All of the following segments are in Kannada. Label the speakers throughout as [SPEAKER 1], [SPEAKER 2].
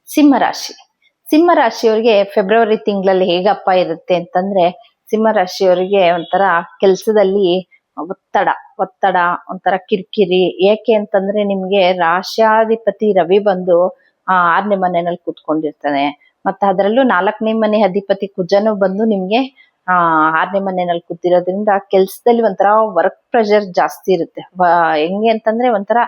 [SPEAKER 1] ಸಿಂಹರಾಶಿ. ಸಿಂಹರಾಶಿಯವರಿಗೆ ಫೆಬ್ರವರಿ ತಿಂಗಳಲ್ಲಿ ಹೇಗಪ್ಪ ಇರುತ್ತೆ ಅಂತಂದ್ರೆ, ಸಿಂಹರಾಶಿಯವರಿಗೆ ಒಂಥರ ಕೆಲಸದಲ್ಲಿ ಒತ್ತಡ ಒತ್ತಡ ಒಂಥರ ಕಿರಿಕಿರಿ. ಏಕೆ ಅಂತಂದ್ರೆ ನಿಮ್ಗೆ ರಾಶ್ಯಾಧಿಪತಿ ರವಿ ಬಂದು 6ನೇ ಮನೆಯಲ್ಲಿ ಕೂತ್ಕೊಂಡಿರ್ತಾನೆ. ಮತ್ತೆ ಅದರಲ್ಲೂ 4ನೇ ಮನೆ ಅಧಿಪತಿ ಕುಜನು ಬಂದು ನಿಮ್ಗೆ 6ನೇ ಮನೆಯಲ್ಲಿ ಕೂತಿರೋದ್ರಿಂದ ಕೆಲ್ಸದಲ್ಲಿ ಒಂಥರ ವರ್ಕ್ ಪ್ರೆಷರ್ ಜಾಸ್ತಿ ಇರುತ್ತೆ. ಹೆಂಗೆ ಅಂತಂದ್ರೆ ಒಂಥರ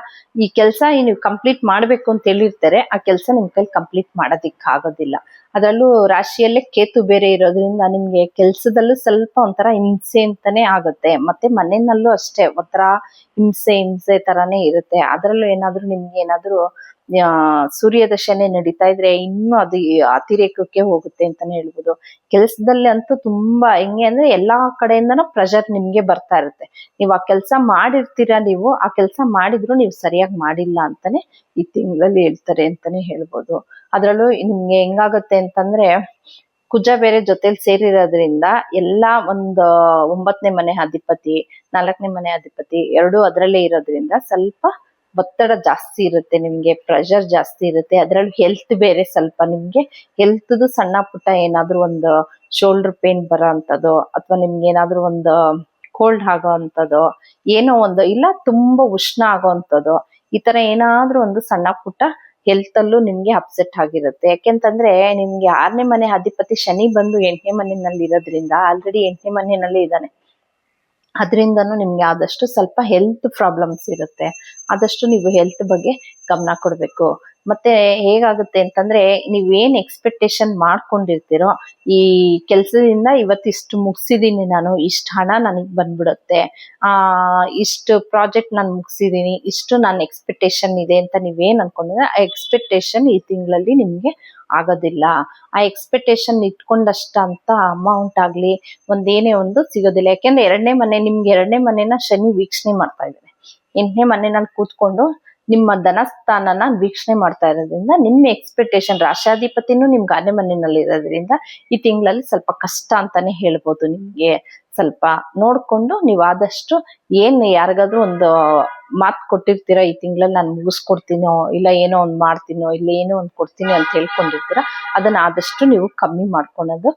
[SPEAKER 1] ಈ ಕೆಲಸ ನೀವು ಕಂಪ್ಲೀಟ್ ಮಾಡ್ಬೇಕು ಅಂತ ಹೇಳಿರ್ತಾರೆ, ಆ ಕೆಲಸ ನಿಮ್ ಕೈಲಿ ಕಂಪ್ಲೀಟ್ ಮಾಡೋದಿಕ್ ಆಗೋದಿಲ್ಲ. ಅದರಲ್ಲೂ ರಾಶಿಯಲ್ಲೇ ಕೇತು ಬೇರೆ ಇರೋದ್ರಿಂದ ನಿಮ್ಗೆ ಕೆಲ್ಸದಲ್ಲೂ ಸ್ವಲ್ಪ ಒಂಥರ ಹಿಂಸೆ ಅಂತಾನೆ ಆಗುತ್ತೆ. ಮತ್ತೆ ಮನೆಯಲ್ಲೂ ಅಷ್ಟೇ ಒಂಥರ ಹಿಂಸೆ ತರಾನೇ ಇರುತ್ತೆ. ಅದರಲ್ಲೂ ಏನಾದ್ರೂ ನಿಮ್ಗೆ ಏನಾದ್ರೂ ಸೂರ್ಯ ದಶೆನೆ ನಡೀತಾ ಇದ್ರೆ ಇನ್ನೂ ಅದು ಅತಿರೇಕಕ್ಕೆ ಹೋಗುತ್ತೆ ಅಂತಾನೆ ಹೇಳ್ಬೋದು. ಕೆಲಸದಲ್ಲಿ ಅಂತೂ ತುಂಬಾ ಹೆಂಗೆ ಅಂದ್ರೆ ಎಲ್ಲಾ ಕಡೆಯಿಂದನೂ ಪ್ರೆಷರ್ ನಿಮ್ಗೆ ಬರ್ತಾ ಇರುತ್ತೆ. ನೀವು ಆ ಕೆಲಸ ಮಾಡಿರ್ತೀರಾ, ನೀವು ಆ ಕೆಲಸ ಮಾಡಿದ್ರು ನೀವು ಸರಿಯಾಗಿ ಮಾಡಿಲ್ಲ ಅಂತಾನೆ ಈ ತಿಂಗಳಲ್ಲಿ ಹೇಳ್ತಾರೆ ಅಂತಾನೆ ಹೇಳ್ಬೋದು. ಅದ್ರಲ್ಲೂ ನಿಮ್ಗೆ ಹೆಂಗಾಗತ್ತೆ ಅಂತಂದ್ರೆ ಕುಜ ಬೇರೆ ಜೊತೆಲಿ ಸೇರಿರೋದ್ರಿಂದ ಎಲ್ಲಾ ಒಂದು 9ನೇ ಮನೆ ಅಧಿಪತಿ 4ನೇ ಮನೆ ಅಧಿಪತಿ ಎರಡೂ ಅದರಲ್ಲೇ ಇರೋದ್ರಿಂದ ಸ್ವಲ್ಪ ಒತ್ತಡ ಜಾಸ್ತಿ ಇರುತ್ತೆ, ನಿಮ್ಗೆ ಪ್ರೆಷರ್ ಜಾಸ್ತಿ ಇರುತ್ತೆ. ಅದ್ರಲ್ಲಿ ಹೆಲ್ತ್ ಬೇರೆ ಸ್ವಲ್ಪ ನಿಮ್ಗೆ ಹೆಲ್ತ್ದು ಸಣ್ಣ ಪುಟ್ಟ ಏನಾದ್ರೂ ಒಂದು ಶೋಲ್ಡರ್ ಪೇನ್ ಬರೋ ಅಂತದ್ದು ಅಥವಾ ನಿಮ್ಗೆ ಏನಾದ್ರೂ ಒಂದು ಕೋಲ್ಡ್ ಆಗೋ ಅಂತದ್ದು, ಏನೋ ಒಂದು ಇಲ್ಲ ತುಂಬಾ ಉಷ್ಣ ಆಗೋ ಅಂತದ್ದು, ಈ ತರ ಏನಾದ್ರೂ ಒಂದು ಸಣ್ಣ ಪುಟ್ಟ ಹೆಲ್ತ್ ಅಲ್ಲೂ ನಿಮ್ಗೆ ಅಪ್ಸೆಟ್ ಆಗಿರುತ್ತೆ. ಯಾಕೆಂತಂದ್ರೆ ನಿಮ್ಗೆ 6ನೇ ಮನೆ ಅಧಿಪತಿ ಶನಿ ಬಂದು 8ನೇ ಮನೆಯಲ್ಲಿ ಇರೋದ್ರಿಂದ ಆಲ್ರೆಡಿ 8ನೇ ಮನೆಯಲ್ಲಿ ಇದ್ದಾನೆ. ಅದರಿಂದನೂ ನಿಮ್ಗೆ ಆದಷ್ಟು ಸ್ವಲ್ಪ ಹೆಲ್ತ್ ಪ್ರಾಬ್ಲಮ್ಸ್ ಇರುತ್ತೆ. ಆದಷ್ಟು ನೀವು ಹೆಲ್ತ್ ಬಗ್ಗೆ ಗಮನ ಕೊಡ್ಬೇಕು. ಮತ್ತೆ ಹೇಗಾಗುತ್ತೆ ಅಂತಂದ್ರೆ ನೀವೇನ್ ಎಕ್ಸ್ಪೆಕ್ಟೇಷನ್ ಮಾಡ್ಕೊಂಡಿರ್ತೀರೋ, ಈ ಕೆಲ್ಸದಿಂದ ಇವತ್ತಿಷ್ಟು ಮುಗಿಸಿದೀನಿ ನಾನು, ಇಷ್ಟು ಹಣ ನನಗ್ ಬಂದ್ಬಿಡುತ್ತೆ, ಇಷ್ಟು ಪ್ರಾಜೆಕ್ಟ್ ನಾನು ಮುಗಿಸಿದೀನಿ, ಇಷ್ಟು ನನ್ನ ಎಕ್ಸ್ಪೆಕ್ಟೇಷನ್ ಇದೆ ಅಂತ ನೀವೇನ್ ಅನ್ಕೊಂಡಿದ್ರೆ ಆ ಎಕ್ಸ್ಪೆಕ್ಟೇಷನ್ ಈ ತಿಂಗಳಲ್ಲಿ ನಿಮ್ಗೆ ಆಗೋದಿಲ್ಲ. ಆ ಎಕ್ಸ್ಪೆಕ್ಟೇಷನ್ ಇಟ್ಕೊಂಡಷ್ಟ ಅಂತ ಅಮೌಂಟ್ ಆಗ್ಲಿ ಒಂದೇನೇ ಒಂದು ಸಿಗೋದಿಲ್ಲ. ಯಾಕೆಂದ್ರೆ ನಿಮ್ಗೆ 2ನೇ ಮನೆನ ಶನಿ ವೀಕ್ಷಣೆ ಮಾಡ್ತಾ ಇದ್ದಾರೆ. 8ನೇ ಮನೆಯಲ್ಲಿ ಕೂತ್ಕೊಂಡು ನಿಮ್ಮ ಧನಸ್ಥಾನನ ವೀಕ್ಷಣೆ ಮಾಡ್ತಾ ಇರೋದ್ರಿಂದ ನಿಮ್ಮ ಎಕ್ಸ್ಪೆಕ್ಟೇಷನ್, ರಾಶಾಧಿಪತಿನೂ ನಿಮ್ಗೆ 6ನೇ ಮನೆಯಲ್ಲಿ ಇರೋದ್ರಿಂದ ಈ ತಿಂಗಳಲ್ಲಿ ಸ್ವಲ್ಪ ಕಷ್ಟ ಅಂತಾನೆ ಹೇಳ್ಬೋದು. ನಿಮ್ಗೆ ಸ್ವಲ್ಪ ನೋಡ್ಕೊಂಡು ನೀವು ಆದಷ್ಟು ಏನ್ ಯಾರಿಗಾದ್ರೂ ಒಂದು ಮಾತು ಕೊಟ್ಟಿರ್ತೀರಾ, ಈ ತಿಂಗಳಲ್ಲಿ ನಾನು ಮುಗಿಸ್ಕೊಡ್ತೀನೋ ಇಲ್ಲ ಏನೋ ಒಂದ್ ಮಾಡ್ತೀನೋ ಇಲ್ಲ ಏನೋ ಒಂದ್ ಕೊಡ್ತೀನಿ ಅಂತ ಹೇಳ್ಕೊಂಡಿರ್ತೀರಾ, ಅದನ್ನ ಆದಷ್ಟು ನೀವು ಕಮ್ಮಿ ಮಾಡ್ಕೊಳೋದು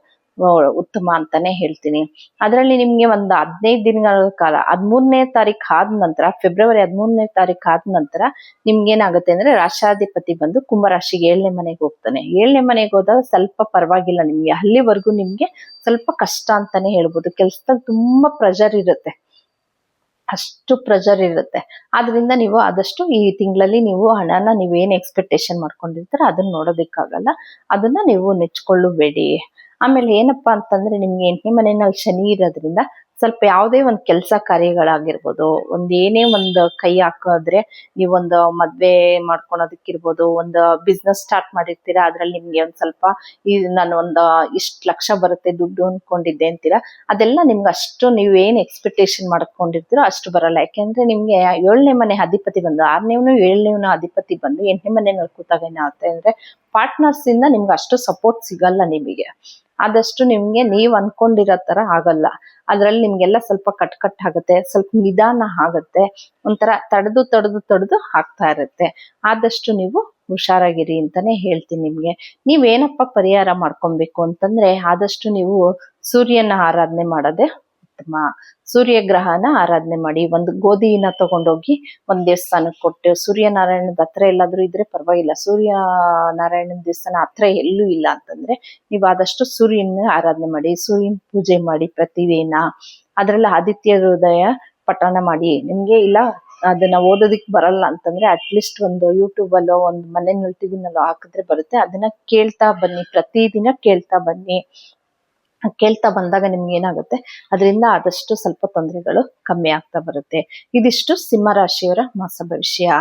[SPEAKER 1] ಉತ್ತಮ ಅಂತಾನೆ ಹೇಳ್ತೀನಿ. ಅದರಲ್ಲಿ ನಿಮ್ಗೆ ಒಂದು 15 ದಿನಗಳ ಕಾಲ 13ನೇ ತಾರೀಕು ಆದ ನಂತರ, ಫೆಬ್ರವರಿ 13ನೇ ತಾರೀಕು ಆದ ನಂತರ ನಿಮ್ಗೆ ಏನಾಗುತ್ತೆ ಅಂದ್ರೆ ರಾಶಾಧಿಪತಿ ಬಂದು ಕುಂಭರಾಶಿಗೆ 7ನೇ ಮನೆಗೆ ಹೋಗ್ತಾನೆ. 7ನೇ ಮನೆಗೆ ಹೋದಾಗ ಸ್ವಲ್ಪ ಪರವಾಗಿಲ್ಲ, ನಿಮ್ಗೆ ಅಲ್ಲಿವರೆಗೂ ನಿಮ್ಗೆ ಸ್ವಲ್ಪ ಕಷ್ಟ ಅಂತಾನೆ ಹೇಳ್ಬೋದು. ಕೆಲ್ಸದಲ್ಲಿ ತುಂಬಾ ಪ್ರೆಷರ್ ಇರುತ್ತೆ, ಅಷ್ಟು ಪ್ರೆಷರ್ ಇರುತ್ತೆ. ಆದ್ರಿಂದ ನೀವು ಆದಷ್ಟು ಈ ತಿಂಗಳಲ್ಲಿ ನೀವು ಹಣನ ನೀವೇನ್ ಎಕ್ಸ್ಪೆಕ್ಟೇಷನ್ ಮಾಡ್ಕೊಂಡಿರ್ತೀರ ಅದನ್ನ ನೋಡೋದಕ್ಕಾಗಲ್ಲ, ಅದನ್ನ ನೀವು ನೆಚ್ಕೊಳ್ಳಬೇಡಿ. ಆಮೇಲೆ ಏನಪ್ಪಾ ಅಂತಂದ್ರೆ ನಿಮ್ಗೆ 8ನೇ ಮನೆಯಲ್ಲಿ ಶನಿ ಇರೋದ್ರಿಂದ ಸ್ವಲ್ಪ ಯಾವುದೇ ಒಂದು ಕೆಲಸ ಕಾರ್ಯಗಳಾಗಿರ್ಬೋದು, ಏನೇ ಒಂದು ಕೈ ಹಾಕಿದ್ರೆ ನೀವೊಂದು ಮದ್ವೆ ಮಾಡ್ಕೊಳೋದಕ್ಕಿರ್ಬೋದು, ಒಂದು ಬಿಸ್ನೆಸ್ ಸ್ಟಾರ್ಟ್ ಮಾಡಿರ್ತೀರಾ, ಅದ್ರಲ್ಲಿ ನಿಮ್ಗೆ ಒಂದ್ ಸ್ವಲ್ಪ ನಾನು ಒಂದು ಇಷ್ಟು ಲಕ್ಷ ಬರುತ್ತೆ ದುಡ್ಡು ಅನ್ಕೊಂಡಿದ್ದೆ ಅಂತೀರಾ, ಅದೆಲ್ಲ ನಿಮ್ಗೆ ಅಷ್ಟು ನೀವೇನ್ ಎಕ್ಸ್ಪೆಕ್ಟೇಷನ್ ಮಾಡ್ಕೊಂಡಿರ್ತೀರೋ ಅಷ್ಟು ಬರಲ್ಲ. ಯಾಕೆಂದ್ರೆ ನಿಮ್ಗೆ 7ನೇ ಮನೆ ಅಧಿಪತಿ ಬಂದು 6ನೇವನು 7ನೇವನು ಅಧಿಪತಿ ಬಂದು 8ನೇ ಮನೆಯಲ್ಲಿ ಕೂತಾಗ ಏನಾಗುತ್ತೆ ಅಂದ್ರೆ ಪಾರ್ಟ್ನರ್ಸ್ ಇಂದ ನಿಮ್ಗೆ ಅಷ್ಟು ಸಪೋರ್ಟ್ ಸಿಗಲ್ಲ. ನಿಮಗೆ ಆದಷ್ಟು ನಿಮ್ಗೆ ನೀವ್ ಅನ್ಕೊಂಡಿರೋ ತರ ಆಗಲ್ಲ. ಅದ್ರಲ್ಲಿ ನಿಮ್ಗೆಲ್ಲ ಸ್ವಲ್ಪ ಕಟ್ ಆಗುತ್ತೆ, ಸ್ವಲ್ಪ ನಿಧಾನ ಆಗುತ್ತೆ, ಒಂಥರ ತಡೆದು ಆಗ್ತಾ ಇರುತ್ತೆ. ಆದಷ್ಟು ನೀವು ಹುಷಾರಾಗಿರಿ ಅಂತಾನೆ ಹೇಳ್ತೀನಿ ನಿಮ್ಗೆ. ನೀವೇನಪ್ಪ ಪರಿಹಾರ ಮಾಡ್ಕೊಬೇಕು ಅಂತಂದ್ರೆ ಆದಷ್ಟು ನೀವು ಸೂರ್ಯನ ಆರಾಧನೆ ಮಾಡೋದೇ ಉತ್ತಮ. ಸೂರ್ಯ ಗ್ರಹನ ಆರಾಧನೆ ಮಾಡಿ, ಒಂದು ಗೋಧಿನ ತಗೊಂಡೋಗಿ ಒಂದ್ ದೇವಸ್ಥಾನಕ್ಕೆ ಕೊಟ್ಟು, ಸೂರ್ಯನಾರಾಯಣದ ಹತ್ರ ಎಲ್ಲಾದ್ರೂ ಇದ್ರೆ ಪರವಾಗಿಲ್ಲ, ಸೂರ್ಯನಾರಾಯಣನ ದೇವಸ್ಥಾನ ಹತ್ರ ಎಲ್ಲೂ ಇಲ್ಲ ಅಂತಂದ್ರೆ ನೀವು ಆದಷ್ಟು ಸೂರ್ಯನ ಆರಾಧನೆ ಮಾಡಿ, ಸೂರ್ಯನ ಪೂಜೆ ಮಾಡಿ ಪ್ರತಿದಿನ. ಅದ್ರಲ್ಲಿ ಆದಿತ್ಯ ಹೃದಯ ಪಠಣ ಮಾಡಿ. ನಿಮ್ಗೆ ಇಲ್ಲ ಅದನ್ನ ಓದೋದಿಕ್ ಬರಲ್ಲ ಅಂತಂದ್ರೆ ಅಟ್ಲೀಸ್ಟ್ ಒಂದು ಯೂಟ್ಯೂಬ್ ಅಲ್ಲೋ ಒಂದು ಮನೆಯಲ್ಲಿ ಟಿವಿನಲ್ಲೋ ಹಾಕಿದ್ರೆ ಬರುತ್ತೆ, ಅದನ್ನ ಕೇಳ್ತಾ ಬನ್ನಿ, ಪ್ರತಿದಿನ ಕೇಳ್ತಾ ಬನ್ನಿ. ಕೇಳ್ತಾ ಬಂದಾಗ ನಿಮ್ಗೆ ಏನಾಗುತ್ತೆ ಅದರಿಂದ ಆದಷ್ಟು ಸ್ವಲ್ಪ ತೊಂದರೆಗಳು ಕಮ್ಮಿ ಆಗ್ತಾ ಬರುತ್ತೆ. ಇದಿಷ್ಟು ಸಿಂಹರಾಶಿಯವರ ಮಾಸ ಭವಿಷ್ಯ.